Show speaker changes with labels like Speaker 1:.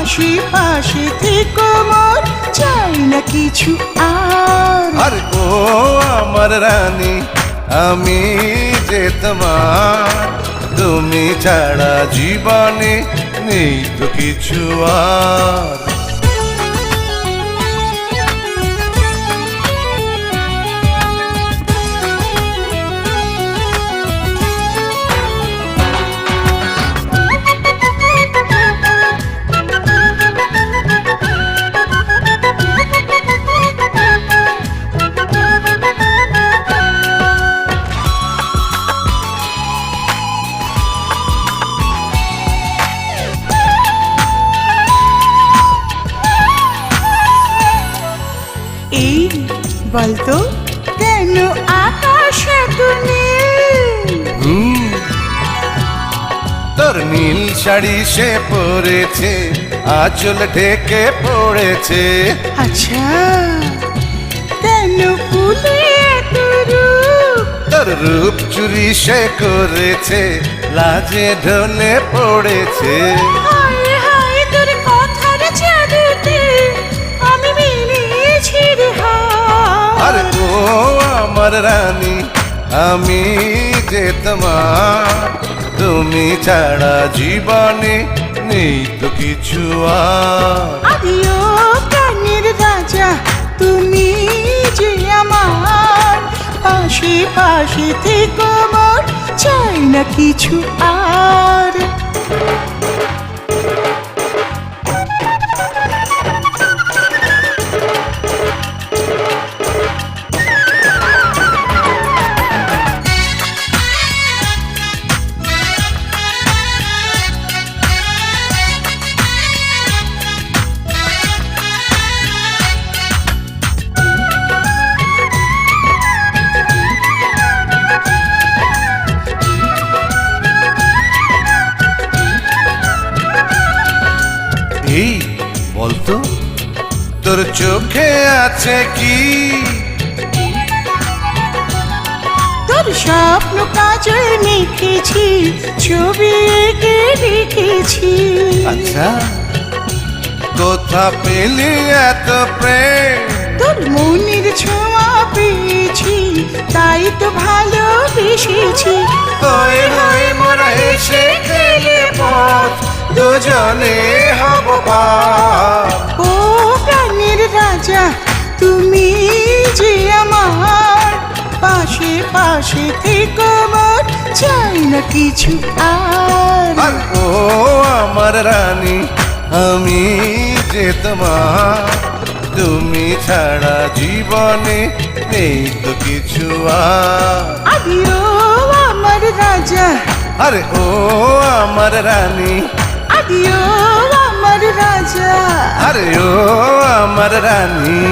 Speaker 1: পাশে পাশে থেকো মোর, চাই না কিছু আর।
Speaker 2: আর ও আমার রানী, আমি যে তোমার, তুমি ছাড়া জীবনে নেই তো কিছু আর।
Speaker 1: এই বলতো কেন আকাশ এত নীল?
Speaker 2: তোর নীল শাড়ি সে পরেছে, আঁচল ঢেকে পড়েছে।
Speaker 1: আচ্ছা, কেন ফুলে এত রূপ?
Speaker 2: তোর রূপ চুরি সে করেছে, লাজে ঢলে পড়েছে।
Speaker 1: হায় হায় তোর কথার জাদুতে আমি মিলেছি রে হার।
Speaker 2: আর ও আমার রানী, আমি যে তোমার, তুমি ছাড়া জীবনে নেই তো কিছু আর।
Speaker 1: আদিও প্রাণের রাজা, তুমি যে আমার, পাশে পাশে থেকো মোর, চাই না কিছু আর।
Speaker 2: এই বলতো, তোর চোখে আছে কি?
Speaker 1: তোর স্বপ্ন কাজল মেখেছি, ছবি এঁকে রেখেছি।
Speaker 2: আচ্ছা, কোথা পেলি এত প্রেম?
Speaker 1: তোর মনের ছোঁয়া পেয়েছি, তাই তো ভালোবেসেছি।
Speaker 2: হয়ে হয়ে মোরা এসে খেলে পথ, দুজনে হব পার।
Speaker 1: ও প্রাণের রাজা, তুমি যে আমার, পাশে পাশে থেকো মোর, চাই না কিছু আর।
Speaker 2: আর ও আমার রানী, আমি যে তোমার, তুমি ছাড়া জীবনে নেই তো কিছু আর।
Speaker 1: আদিও আমার রাজা,
Speaker 2: আরে ও আমার রানী,
Speaker 1: আদিও আমার রাজা।
Speaker 2: আরে ও আমার রানী।